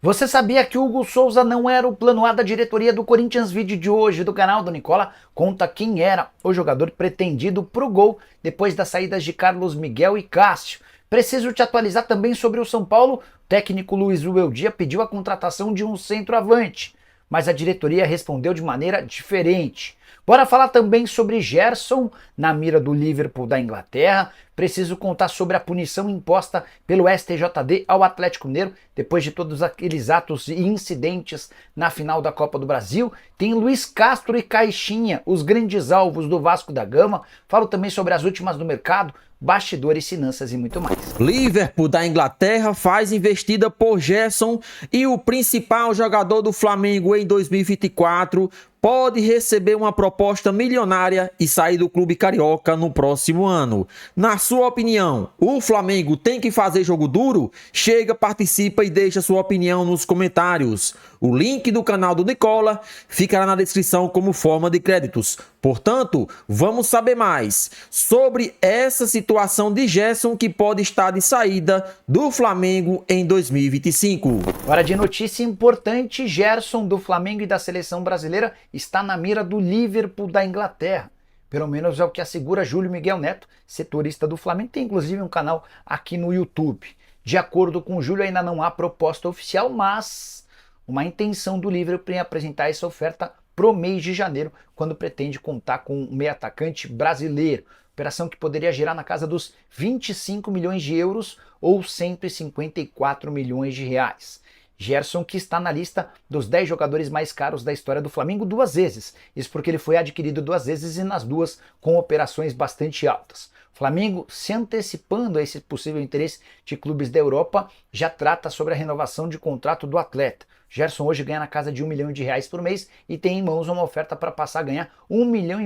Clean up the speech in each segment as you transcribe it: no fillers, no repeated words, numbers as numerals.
Você sabia que Hugo Souza não era o plano A da diretoria do Corinthians? Vídeo de hoje do canal do Nicola conta quem era o jogador pretendido para o gol depois das saídas de Carlos Miguel e Cássio. Preciso te atualizar também sobre o São Paulo. O técnico Luiz Ueldia pediu a contratação de um centroavante, mas a diretoria respondeu de maneira diferente. Bora falar também sobre Gerson na mira do Liverpool da Inglaterra. Preciso contar sobre a punição imposta pelo STJD ao Atlético Mineiro depois de todos aqueles atos e incidentes na final da Copa do Brasil. Tem Luiz Castro e Caixinha, os grandes alvos do Vasco da Gama. Falo também sobre as últimas do mercado, bastidores, finanças e muito mais. Liverpool da Inglaterra faz investida por Gerson e o principal jogador do Flamengo em 2024 pode receber uma proposta milionária e sair do clube carioca no próximo ano. Na sua opinião, o Flamengo tem que fazer jogo duro? Chega, participa e deixa sua opinião nos comentários. O link do canal do Nicola ficará na descrição como forma de créditos. Portanto, vamos saber mais sobre essa situação de Gerson que pode estar de saída do Flamengo em 2025. Hora de notícia importante: Gerson do Flamengo e da seleção brasileira está na mira do Liverpool da Inglaterra. Pelo menos é o que assegura Júlio Miguel Neto, setorista do Flamengo, tem inclusive um canal aqui no YouTube. De acordo com o Júlio, ainda não há proposta oficial, mas uma intenção do Liverpool em apresentar essa oferta pro mês de janeiro, quando pretende contar com um meio atacante brasileiro. Operação que poderia girar na casa dos 25 milhões de euros ou 154 milhões de reais. Gerson, que está na lista dos 10 jogadores mais caros da história do Flamengo 2 vezes. Isso porque ele foi adquirido 2 vezes e nas duas com operações bastante altas. O Flamengo, se antecipando a esse possível interesse de clubes da Europa, já trata sobre a renovação de contrato do atleta. Gerson hoje ganha na casa de R$1 milhão por mês e tem em mãos uma oferta para passar a ganhar R$1,5 milhão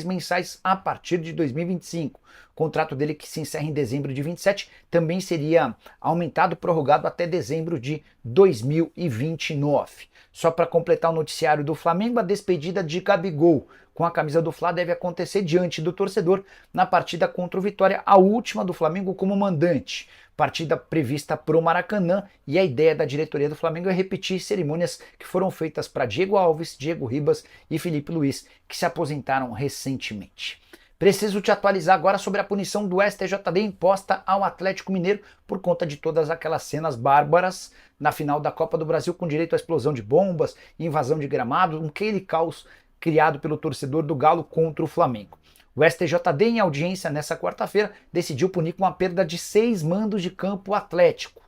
mensais a partir de 2025. O contrato dele, que se encerra em dezembro de 27, também seria aumentado, prorrogado até dezembro de 2029. Só para completar o noticiário do Flamengo, a despedida de Gabigol com a camisa do Fla deve acontecer diante do torcedor na partida contra o Vitória, a última do Flamengo como mandante. Partida prevista para o Maracanã, e a ideia da diretoria do Flamengo é repetir cerimônias que foram feitas para Diego Alves, Diego Ribas e Felipe Luiz, que se aposentaram recentemente. Preciso te atualizar agora sobre a punição do STJD imposta ao Atlético Mineiro por conta de todas aquelas cenas bárbaras na final da Copa do Brasil, com direito à explosão de bombas, invasão de gramado, aquele caos criado pelo torcedor do Galo contra o Flamengo. O STJD, em audiência nessa quarta-feira, decidiu punir com a perda de 6 mandos de campo Atlético.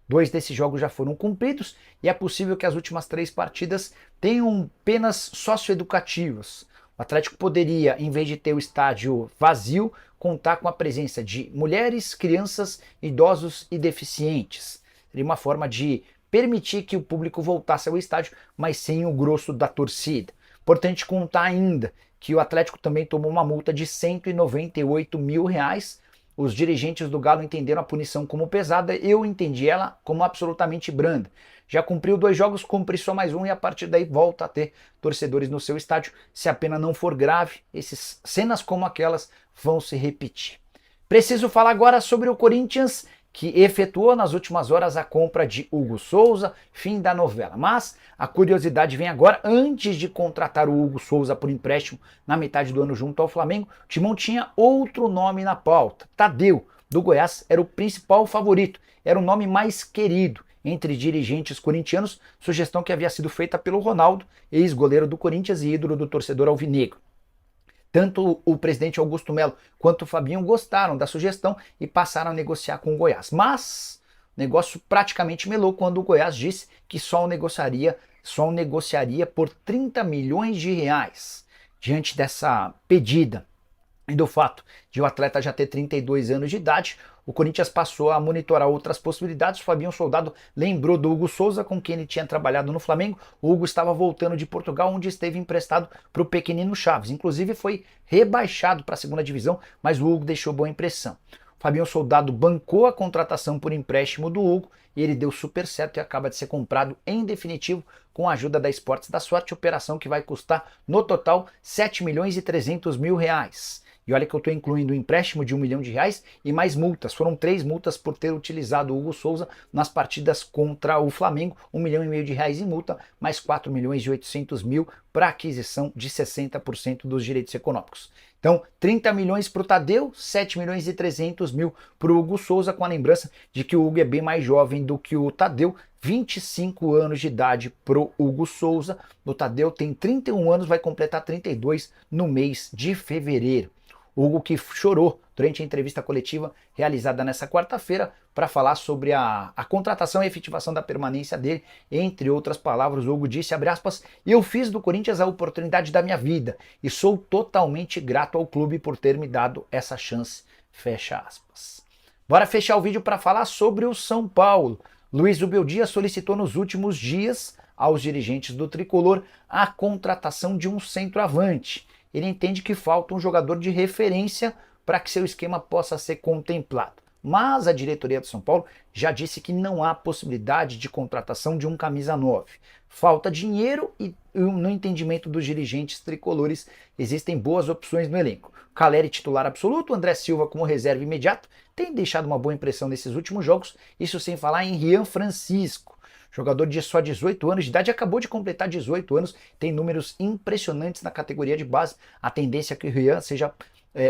2 desses jogos já foram cumpridos e é possível que as últimas 3 partidas tenham penas socioeducativas. O Atlético poderia, em vez de ter o estádio vazio, contar com a presença de mulheres, crianças, idosos e deficientes. Seria uma forma de permitir que o público voltasse ao estádio, mas sem o grosso da torcida. Importante contar ainda que o Atlético também tomou uma multa de R$198 mil. Os dirigentes do Galo entenderam a punição como pesada, eu entendi ela como absolutamente branda. Já cumpriu 2 jogos, cumpre só mais um e a partir daí volta a ter torcedores no seu estádio. Se a pena não for grave, essas cenas como aquelas vão se repetir. Preciso falar agora sobre o Corinthians, que efetuou nas últimas horas a compra de Hugo Souza, fim da novela. Mas a curiosidade vem agora: antes de contratar o Hugo Souza por empréstimo na metade do ano junto ao Flamengo, o Timão tinha outro nome na pauta. Tadeu, do Goiás, era o principal favorito, era o nome mais querido entre dirigentes corintianos, sugestão que havia sido feita pelo Ronaldo, ex-goleiro do Corinthians e ídolo do torcedor alvinegro. Tanto o presidente Augusto Melo quanto o Fabinho gostaram da sugestão e passaram a negociar com o Goiás. Mas o negócio praticamente melou quando o Goiás disse que só o negociaria por R$30 milhões. Diante dessa pedida e do fato de o atleta já ter 32 anos de idade, o Corinthians passou a monitorar outras possibilidades. O Fabinho Soldado lembrou do Hugo Souza, com quem ele tinha trabalhado no Flamengo. O Hugo estava voltando de Portugal, onde esteve emprestado para o pequenino Chaves. Inclusive foi rebaixado para a 2ª divisão, mas o Hugo deixou boa impressão. O Fabinho Soldado bancou a contratação por empréstimo do Hugo e ele deu super certo e acaba de ser comprado em definitivo com a ajuda da Esportes da Sorte, operação que vai custar no total R$7,3 milhões. E olha que eu estou incluindo um empréstimo de R$1 milhão e mais multas. Foram 3 multas por ter utilizado o Hugo Souza nas partidas contra o Flamengo. R$1,5 milhão em multa, mais 4.800.000 para aquisição de 60% dos direitos econômicos. Então, 30 milhões para o Tadeu, 7.300.000 para o Hugo Souza, com a lembrança de que o Hugo é bem mais jovem do que o Tadeu, 25 anos de idade para o Hugo Souza. O Tadeu tem 31 anos, vai completar 32 no mês de fevereiro. O Hugo que chorou durante a entrevista coletiva realizada nessa quarta-feira para falar sobre a contratação e efetivação da permanência dele. Entre outras palavras, o Hugo disse, abre aspas, eu fiz do Corinthians a oportunidade da minha vida e sou totalmente grato ao clube por ter me dado essa chance, fecha aspas. Bora fechar o vídeo para falar sobre o São Paulo. Luiz Zubeldia solicitou nos últimos dias aos dirigentes do Tricolor a contratação de um centroavante. Ele entende que falta um jogador de referência para que seu esquema possa ser contemplado. Mas a diretoria do São Paulo já disse que não há possibilidade de contratação de um camisa 9. Falta dinheiro e no entendimento dos dirigentes tricolores existem boas opções no elenco. Caleri titular absoluto, André Silva como reserva imediato, tem deixado uma boa impressão nesses últimos jogos, isso sem falar em Rian Francisco. Jogador de só 18 anos de idade, acabou de completar 18 anos, tem números impressionantes na categoria de base. A tendência é que o Rian seja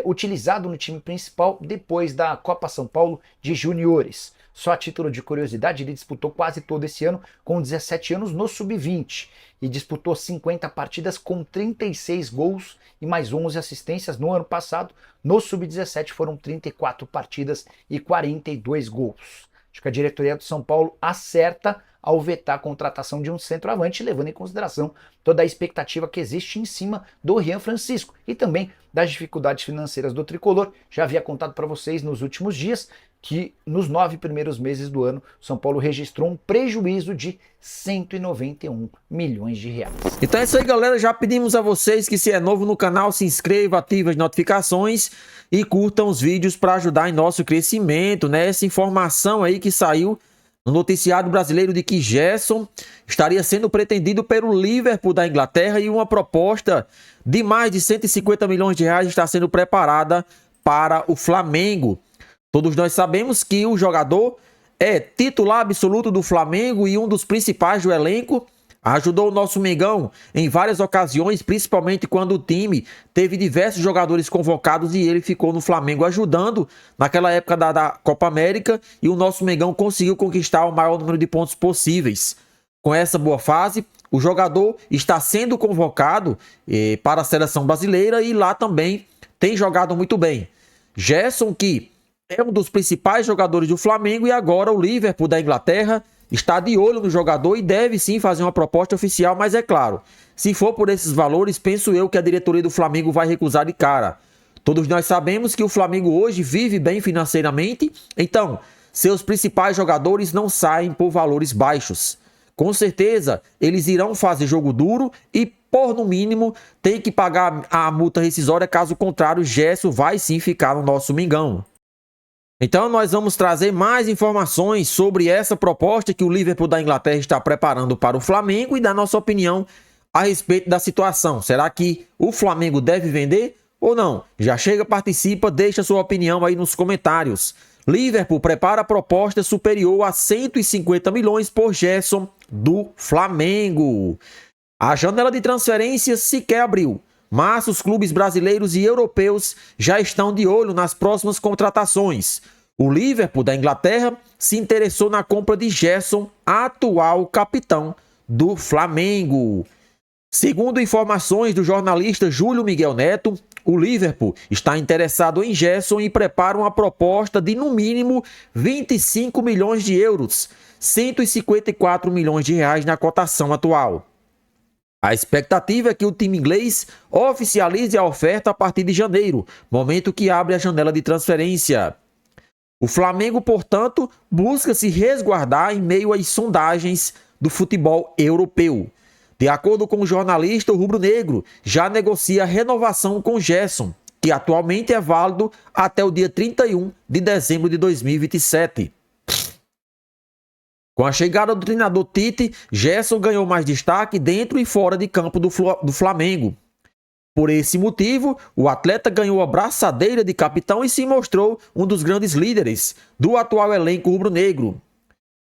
utilizado no time principal depois da Copa São Paulo de Juniores. Só a título de curiosidade, ele disputou quase todo esse ano com 17 anos no Sub-20 e disputou 50 partidas com 36 gols e mais 11 assistências no ano passado. No Sub-17 foram 34 partidas e 42 gols. Acho que a diretoria do São Paulo acerta ao vetar a contratação de um centroavante, levando em consideração toda a expectativa que existe em cima do Rian Francisco e também das dificuldades financeiras do Tricolor. Já havia contado para vocês nos últimos dias que nos 9 primeiros meses do ano, São Paulo registrou um prejuízo de 191 milhões de reais. Então é isso aí, galera. Já pedimos a vocês que, se é novo no canal, se inscreva, ative as notificações e curtam os vídeos para ajudar em nosso crescimento, né? Essa informação aí que saiu no noticiário brasileiro de que Gerson estaria sendo pretendido pelo Liverpool da Inglaterra e uma proposta de mais de 150 milhões de reais está sendo preparada para o Flamengo. Todos nós sabemos que o jogador é titular absoluto do Flamengo e um dos principais do elenco. Ajudou o nosso Mengão em várias ocasiões, principalmente quando o time teve diversos jogadores convocados e ele ficou no Flamengo ajudando naquela época da Copa América, e o nosso Mengão conseguiu conquistar o maior número de pontos possíveis. Com essa boa fase, o jogador está sendo convocado para a seleção brasileira e lá também tem jogado muito bem. Gerson, que é um dos principais jogadores do Flamengo, e agora o Liverpool da Inglaterra está de olho no jogador e deve sim fazer uma proposta oficial, mas é claro, se for por esses valores, penso eu que a diretoria do Flamengo vai recusar de cara. Todos nós sabemos que o Flamengo hoje vive bem financeiramente, então seus principais jogadores não saem por valores baixos. Com certeza, eles irão fazer jogo duro e, por no mínimo, tem que pagar a multa rescisória, caso contrário, Gerson vai sim ficar no nosso Mengão. Então nós vamos trazer mais informações sobre essa proposta que o Liverpool da Inglaterra está preparando para o Flamengo e dar nossa opinião a respeito da situação. Será que o Flamengo deve vender ou não? Já chega, participa, deixa sua opinião aí nos comentários. Liverpool prepara proposta superior a 150 milhões por Gerson do Flamengo. A janela de transferências sequer abriu, mas os clubes brasileiros e europeus já estão de olho nas próximas contratações. O Liverpool da Inglaterra se interessou na compra de Gerson, atual capitão do Flamengo. Segundo informações do jornalista Júlio Miguel Neto, o Liverpool está interessado em Gerson e prepara uma proposta de no mínimo 25 milhões de euros, 154 milhões de reais na cotação atual. A expectativa é que o time inglês oficialize a oferta a partir de janeiro, momento que abre a janela de transferência. O Flamengo, portanto, busca se resguardar em meio às sondagens do futebol europeu. De acordo com o jornalista, o rubro-negro já negocia a renovação com Gerson, que atualmente é válido até o dia 31 de dezembro de 2027. Com a chegada do treinador Tite, Gerson ganhou mais destaque dentro e fora de campo do Flamengo. Por esse motivo, o atleta ganhou a braçadeira de capitão e se mostrou um dos grandes líderes do atual elenco rubro-negro.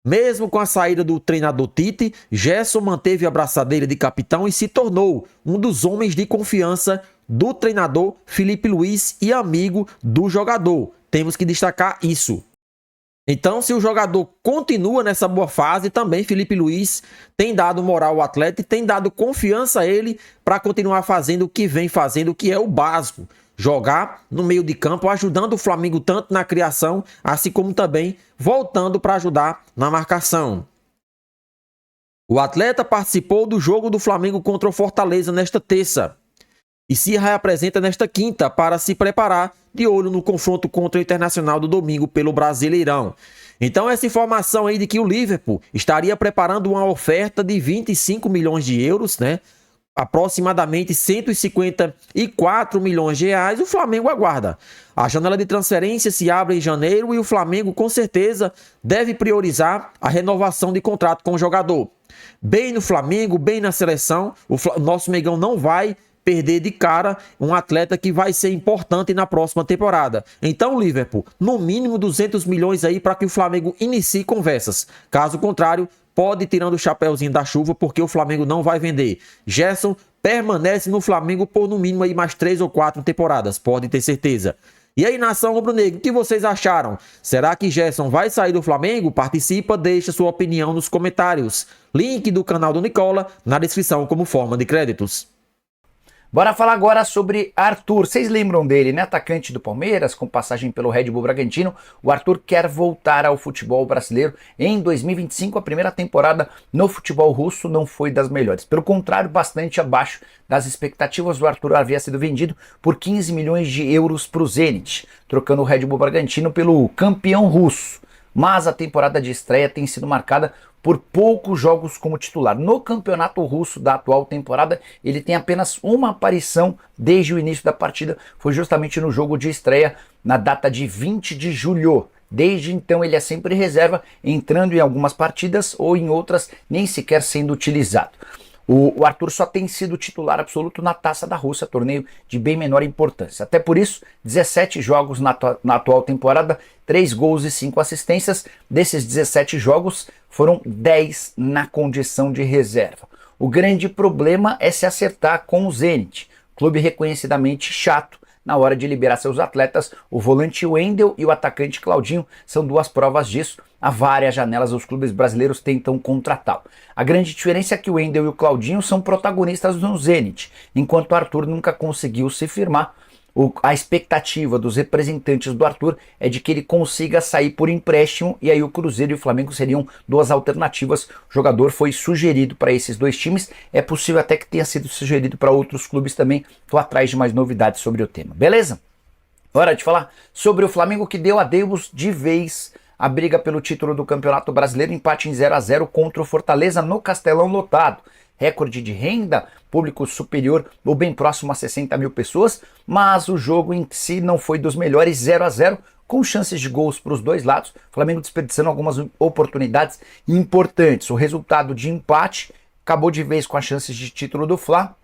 Mesmo com a saída do treinador Tite, Gerson manteve a braçadeira de capitão e se tornou um dos homens de confiança do treinador Felipe Luiz e amigo do jogador. Temos que destacar isso. Então, se o jogador continua nessa boa fase, também Felipe Luiz tem dado moral ao atleta e tem dado confiança a ele para continuar fazendo o que vem fazendo, que é o básico. Jogar no meio de campo, ajudando o Flamengo tanto na criação, assim como também voltando para ajudar na marcação. O atleta participou do jogo do Flamengo contra o Fortaleza nesta terça e se reapresenta nesta quinta para se preparar de olho no confronto contra o Internacional do domingo pelo Brasileirão. Então essa informação aí de que o Liverpool estaria preparando uma oferta de 25 milhões de euros, né? Aproximadamente 154 milhões de reais, o Flamengo aguarda. A janela de transferência se abre em janeiro e o Flamengo com certeza deve priorizar a renovação de contrato com o jogador. Bem no Flamengo, bem na seleção, o nosso Mengão não vai perder de cara um atleta que vai ser importante na próxima temporada. Então, Liverpool, no mínimo 200 milhões aí para que o Flamengo inicie conversas. Caso contrário, pode ir tirando o chapéuzinho da chuva, porque o Flamengo não vai vender. Gerson permanece no Flamengo por no mínimo aí mais 3 ou 4 temporadas, pode ter certeza. E aí, nação rubro-negra, o que vocês acharam? Será que Gerson vai sair do Flamengo? Participa, deixa sua opinião nos comentários. Link do canal do Nicola na descrição como forma de créditos. Bora falar agora sobre Arthur. Vocês lembram dele, né? Atacante do Palmeiras, com passagem pelo Red Bull Bragantino. O Arthur quer voltar ao futebol brasileiro em 2025. A primeira temporada no futebol russo não foi das melhores. Pelo contrário, bastante abaixo das expectativas. O Arthur havia sido vendido por 15 milhões de euros para o Zenit, trocando o Red Bull Bragantino pelo campeão russo. Mas a temporada de estreia tem sido marcada por poucos jogos como titular. No campeonato russo da atual temporada, ele tem apenas uma aparição desde o início da partida. Foi justamente no jogo de estreia, na data de 20 de julho. Desde então ele é sempre reserva, entrando em algumas partidas ou em outras nem sequer sendo utilizado. O Arthur só tem sido titular absoluto na Taça da Rússia, torneio de bem menor importância. Até por isso, 17 jogos na atual temporada, 3 gols e 5 assistências. Desses 17 jogos, foram 10 na condição de reserva. O grande problema é se acertar com o Zenit, clube reconhecidamente chato na hora de liberar seus atletas. O volante Wendel e o atacante Claudinho são duas provas disso. Há várias janelas os clubes brasileiros tentam contratá-lo. A grande diferença é que o Wendel e o Claudinho são protagonistas no Zenit, enquanto o Arthur nunca conseguiu se firmar. A expectativa dos representantes do Arthur é de que ele consiga sair por empréstimo, e aí o Cruzeiro e o Flamengo seriam duas alternativas. O jogador foi sugerido para esses dois times, é possível até que tenha sido sugerido para outros clubes também. Estou atrás de mais novidades sobre o tema, beleza? Hora de falar sobre o Flamengo, que deu adeus de vez à briga pelo título do Campeonato Brasileiro, empate em 0-0 contra o Fortaleza no Castelão lotado. Recorde de renda, público superior ou bem próximo a 60 mil pessoas, mas o jogo em si não foi dos melhores, 0-0, com chances de gols para os dois lados, o Flamengo desperdiçando algumas oportunidades importantes. O resultado de empate acabou de vez com as chances de título do Fla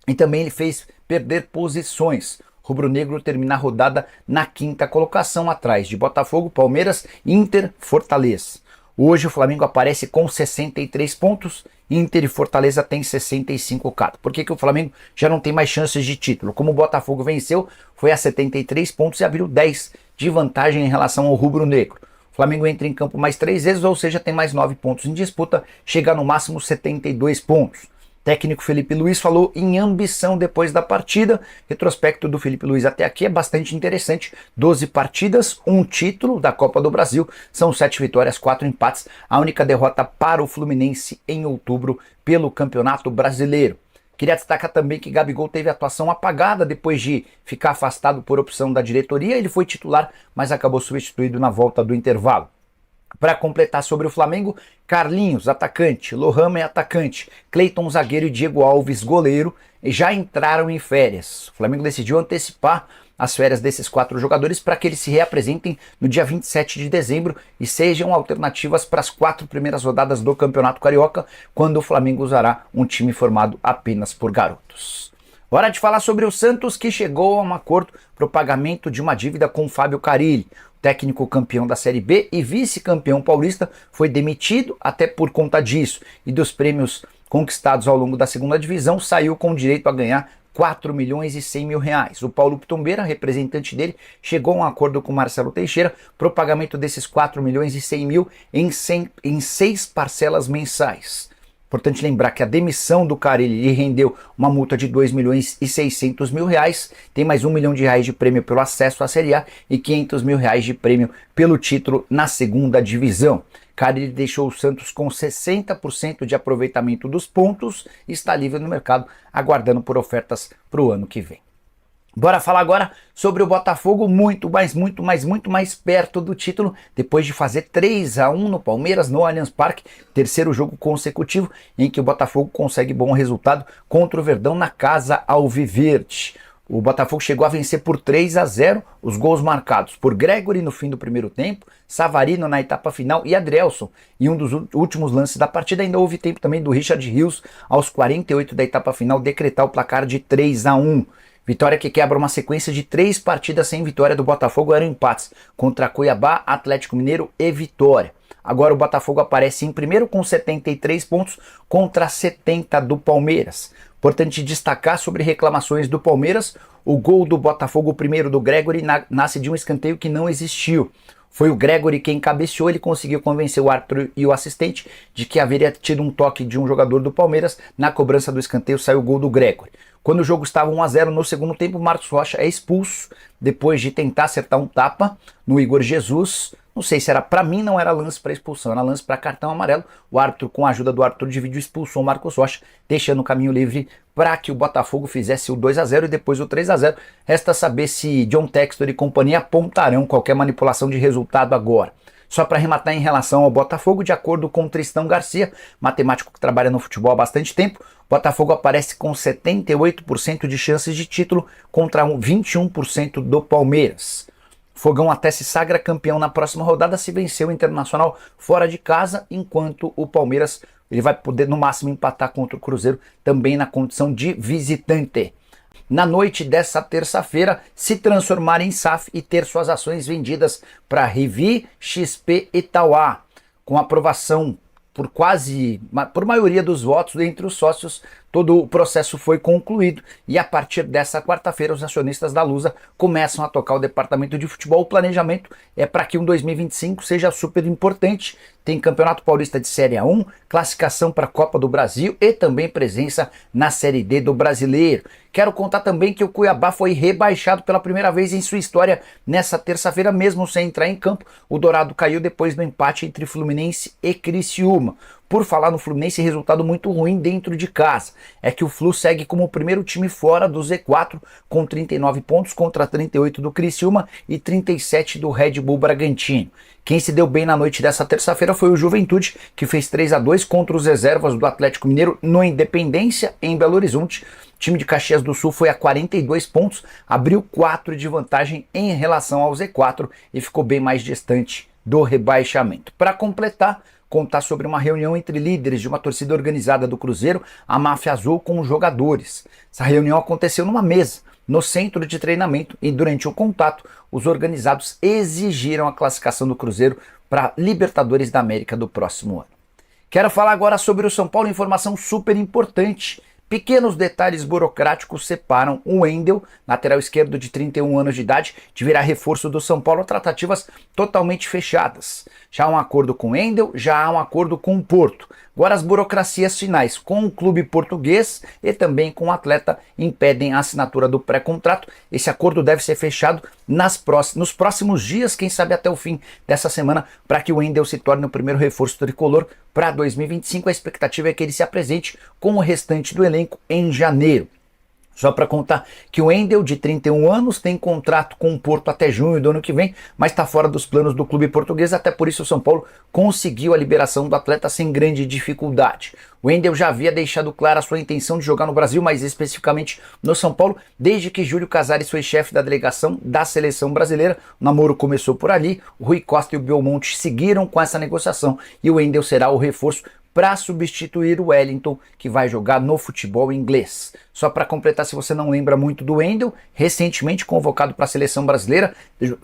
e também ele fez perder posições. Rubro-negro termina a rodada na 5ª colocação, atrás de Botafogo, Palmeiras, Inter, Fortaleza. Hoje o Flamengo aparece com 63 pontos, Inter e Fortaleza tem 65 cada. Por que o Flamengo já não tem mais chances de título? Como o Botafogo venceu, foi a 73 pontos e abriu 10 de vantagem em relação ao rubro-negro. O Flamengo entra em campo mais 3 vezes, ou seja, tem mais 9 pontos em disputa, chega no máximo 72 pontos. Técnico Felipe Luiz falou em ambição depois da partida. Retrospecto do Felipe Luiz até aqui é bastante interessante. 12 partidas, 1 título da Copa do Brasil. São 7 vitórias, 4 empates. A única derrota para o Fluminense em outubro pelo Campeonato Brasileiro. Queria destacar também que Gabigol teve atuação apagada depois de ficar afastado por opção da diretoria. Ele foi titular, mas acabou substituído na volta do intervalo. Para completar sobre o Flamengo, Carlinhos, atacante, Lohama, atacante, Cleiton, zagueiro, e Diego Alves, goleiro, já entraram em férias. O Flamengo decidiu antecipar as férias desses 4 jogadores para que eles se reapresentem no dia 27 de dezembro e sejam alternativas para as 4 primeiras rodadas do Campeonato Carioca, quando o Flamengo usará um time formado apenas por garotos. Hora de falar sobre o Santos, que chegou a um acordo para o pagamento de uma dívida com o Fábio Carille. O técnico campeão da Série B e vice-campeão paulista foi demitido até por conta disso e dos prêmios conquistados ao longo da segunda divisão, saiu com direito a ganhar 4 milhões e 100 mil reais. O Paulo Pitombeira, representante dele, chegou a um acordo com Marcelo Teixeira para o pagamento desses 4 milhões e 100 mil em 6 parcelas mensais. Importante lembrar que a demissão do Carille lhe rendeu uma multa de 2 milhões e 600 mil reais, tem mais 1 milhão de reais de prêmio pelo acesso à Série A e 500 mil reais de prêmio pelo título na segunda divisão. Carille deixou o Santos com 60% de aproveitamento dos pontos e está livre no mercado, aguardando por ofertas para o ano que vem. Bora falar agora sobre o Botafogo, muito mais perto do título, depois de fazer 3-1 no Palmeiras, no Allianz Parque, terceiro jogo consecutivo em que o Botafogo consegue bom resultado contra o Verdão na casa alviverde. O Botafogo chegou a vencer por 3-0, os gols marcados por Gregory no fim do primeiro tempo, Savarino na etapa final e Adrielson. Em um dos últimos lances da partida ainda houve tempo também do Richard Rios, aos 48 da etapa final, decretar o placar de 3-1. Vitória que quebra uma sequência de 3 partidas sem vitória do Botafogo, eram empates contra Cuiabá, Atlético Mineiro e Vitória. Agora o Botafogo aparece em primeiro com 73 pontos contra 70 do Palmeiras. Importante destacar sobre reclamações do Palmeiras, o gol do Botafogo, o primeiro do Gregory, nasce de um escanteio que não existiu. Foi o Gregory quem cabeceou, ele conseguiu convencer o árbitro e o assistente de que haveria tido um toque de um jogador do Palmeiras. Na cobrança do escanteio saiu o gol do Gregory. Quando o jogo estava 1-0 no segundo tempo, o Marcos Rocha é expulso depois de tentar acertar um tapa no Igor Jesus. Não sei se era, para mim não era lance para expulsão, era lance para cartão amarelo. O árbitro, com a ajuda do árbitro de vídeo, expulsou o Marcos Rocha, deixando o caminho livre para que o Botafogo fizesse o 2-0 e depois o 3-0. Resta saber se John Textor e companhia apontarão qualquer manipulação de resultado agora. Só para arrematar em relação ao Botafogo, de acordo com Tristão Garcia, matemático que trabalha no futebol há bastante tempo, o Botafogo aparece com 78% de chances de título contra 21% do Palmeiras. Fogão até se sagra campeão na próxima rodada se vencer o Internacional fora de casa, enquanto o Palmeiras ele vai poder no máximo empatar contra o Cruzeiro também na condição de visitante. Na noite dessa terça-feira, se transformar em SAF e ter suas ações vendidas para Rivi, XP e Tauá. Com aprovação por maioria dos votos entre os sócios, todo o processo foi concluído e a partir dessa quarta-feira os acionistas da Lusa começam a tocar o departamento de futebol. O planejamento é para que um 2025 seja super importante. Tem Campeonato Paulista de Série A1, classificação para a Copa do Brasil e também presença na Série D do Brasileiro. Quero contar também que o Cuiabá foi rebaixado pela primeira vez em sua história nessa terça-feira, mesmo sem entrar em campo. O Dourado caiu depois do empate entre Fluminense e Criciúma. Por falar no Fluminense, resultado muito ruim dentro de casa. É que o Flu segue como o primeiro time fora do Z4, com 39 pontos contra 38 do Criciúma e 37 do Red Bull Bragantino. Quem se deu bem na noite dessa terça-feira foi o Juventude, que fez 3-2 contra os reservas do Atlético Mineiro no Independência, em Belo Horizonte. O time de Caxias do Sul foi a 42 pontos, abriu 4 de vantagem em relação ao Z4 e ficou bem mais distante do rebaixamento. Para completar, contar sobre uma reunião entre líderes de uma torcida organizada do Cruzeiro, a Máfia Azul, com os jogadores. Essa reunião aconteceu numa mesa, no centro de treinamento, e durante o contato, os organizados exigiram a classificação do Cruzeiro para Libertadores da América do próximo ano. Quero falar agora sobre o São Paulo, informação super importante. Pequenos detalhes burocráticos separam o Wendel, lateral esquerdo de 31 anos de idade, de virar reforço do São Paulo. Tratativas totalmente fechadas. Já há um acordo com o Wendel, já há um acordo com o Porto. Agora as burocracias finais com o clube português e também com o atleta impedem a assinatura do pré-contrato. Esse acordo deve ser fechado nos próximos dias, quem sabe até o fim dessa semana, para que o Wendel se torne o primeiro reforço tricolor para 2025. A expectativa é que ele se apresente com o restante do elenco em janeiro. Só para contar que o Wendel, de 31 anos, tem contrato com o Porto até junho do ano que vem, mas está fora dos planos do clube português, até por isso o São Paulo conseguiu a liberação do atleta sem grande dificuldade. O Wendel já havia deixado clara a sua intenção de jogar no Brasil, mais especificamente no São Paulo, desde que Júlio Casares foi chefe da delegação da seleção brasileira. O namoro começou por ali, o Rui Costa e o Belmonte seguiram com essa negociação e o Wendel será o reforço para substituir o Wellington, que vai jogar no futebol inglês. Só para completar, se você não lembra muito do Wendel, recentemente convocado para a seleção brasileira,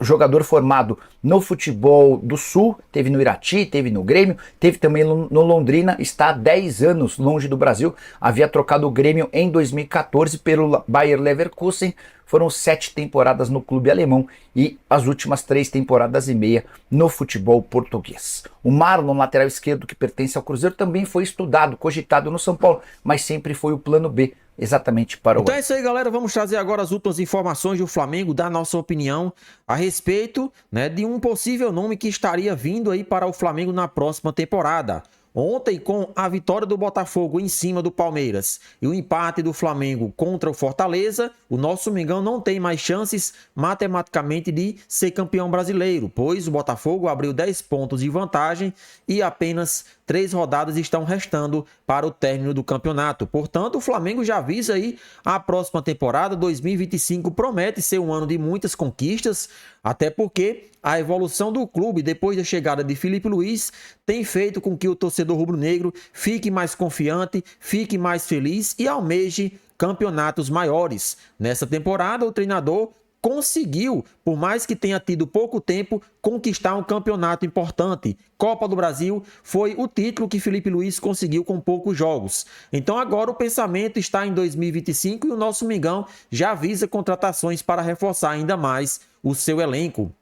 jogador formado no futebol do Sul, teve no Irati, teve no Grêmio, teve também no Londrina, está há 10 anos longe do Brasil, havia trocado o Grêmio em 2014 pelo Bayer Leverkusen. Foram 7 temporadas no clube alemão e as últimas 3 temporadas e meia no futebol português. O Marlon, lateral esquerdo que pertence ao Cruzeiro, também foi estudado, cogitado no São Paulo, mas sempre foi o plano B, exatamente para o... Então é isso aí, galera. Vamos trazer agora as últimas informações do Flamengo, dar nossa opinião a respeito, né, de um possível nome que estaria vindo aí para o Flamengo na próxima temporada. Ontem, com a vitória do Botafogo em cima do Palmeiras e o empate do Flamengo contra o Fortaleza, o nosso Mengão não tem mais chances matematicamente de ser campeão brasileiro, pois o Botafogo abriu 10 pontos de vantagem e apenas 3 rodadas estão restando para o término do campeonato. Portanto, o Flamengo já avisa aí a próxima temporada, 2025, promete ser um ano de muitas conquistas, até porque a evolução do clube depois da chegada de Felipe Luiz tem feito com que o torcedor rubro-negro fique mais confiante, fique mais feliz e almeje campeonatos maiores. Nessa temporada, o treinador conseguiu, por mais que tenha tido pouco tempo, conquistar um campeonato importante. Copa do Brasil foi o título que Felipe Luiz conseguiu com poucos jogos. Então agora o pensamento está em 2025 e o nosso Mengão já avisa contratações para reforçar ainda mais o seu elenco.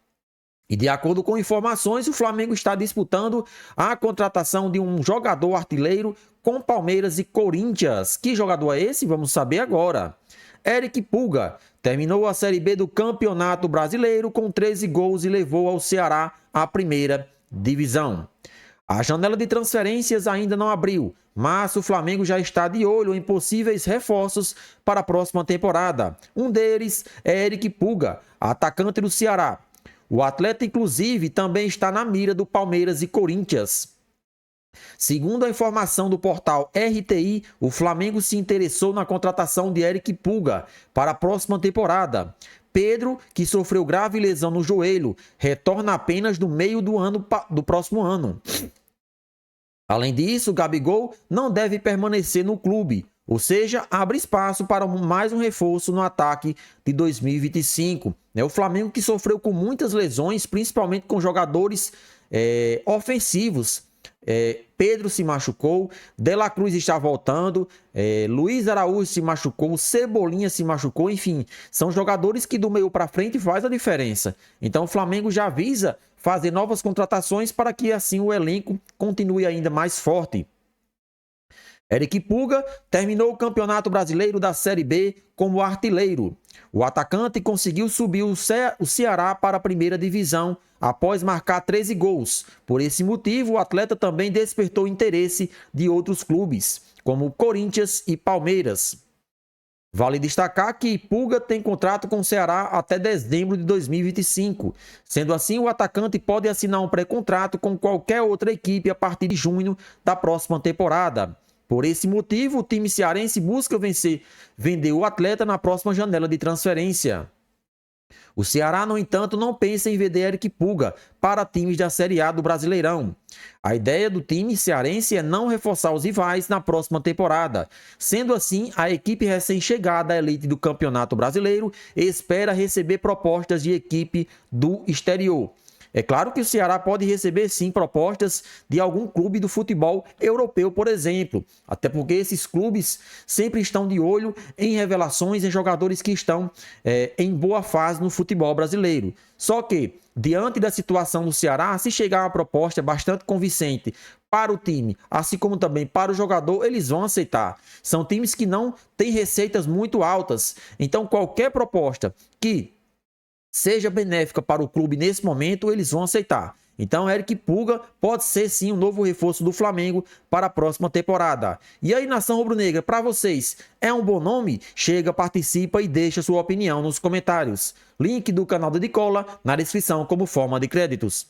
E de acordo com informações, o Flamengo está disputando a contratação de um jogador artilheiro com Palmeiras e Corinthians. Que jogador é esse? Vamos saber agora. Eric Pulga terminou a Série B do Campeonato Brasileiro com 13 gols e levou ao Ceará à primeira divisão. A janela de transferências ainda não abriu, mas o Flamengo já está de olho em possíveis reforços para a próxima temporada. Um deles é Eric Pulga, atacante do Ceará. O atleta, inclusive, também está na mira do Palmeiras e Corinthians. Segundo a informação do portal RTI, o Flamengo se interessou na contratação de Eric Pulga para a próxima temporada. Pedro, que sofreu grave lesão no joelho, retorna apenas no meio do próximo ano. Além disso, Gabigol não deve permanecer no clube, ou seja, abre espaço para mais um reforço no ataque de 2025. O Flamengo que sofreu com muitas lesões, principalmente com jogadores ofensivos. Pedro se machucou, De La Cruz está voltando, Luiz Araújo se machucou, Cebolinha se machucou, enfim, são jogadores que do meio para frente faz a diferença. Então o Flamengo já visa fazer novas contratações para que assim o elenco continue ainda mais forte. Eric Pulga terminou o Campeonato Brasileiro da Série B como artilheiro. O atacante conseguiu subir o Ceará para a primeira divisão após marcar 13 gols. Por esse motivo, o atleta também despertou interesse de outros clubes, como Corinthians e Palmeiras. Vale destacar que Pulga tem contrato com o Ceará até dezembro de 2025. Sendo assim, o atacante pode assinar um pré-contrato com qualquer outra equipe a partir de junho da próxima temporada. Por esse motivo, o time cearense busca vender o atleta na próxima janela de transferência. O Ceará, no entanto, não pensa em vender Eric Pulga para times da Série A do Brasileirão. A ideia do time cearense é não reforçar os rivais na próxima temporada. Sendo assim, a equipe recém-chegada à elite do Campeonato Brasileiro espera receber propostas de equipe do exterior. É claro que o Ceará pode receber sim propostas de algum clube do futebol europeu, por exemplo. Até porque esses clubes sempre estão de olho em revelações, em jogadores que estão em boa fase no futebol brasileiro. Só que, diante da situação do Ceará, se chegar uma proposta bastante convincente para o time, assim como também para o jogador, eles vão aceitar. São times que não têm receitas muito altas. Então, qualquer proposta que seja benéfica para o clube nesse momento, eles vão aceitar. Então, Eric Pulga pode ser sim um novo reforço do Flamengo para a próxima temporada. E aí, nação rubro-negra, para vocês, é um bom nome? Chega, participa e deixa sua opinião nos comentários. Link do canal do Nicola na descrição como forma de créditos.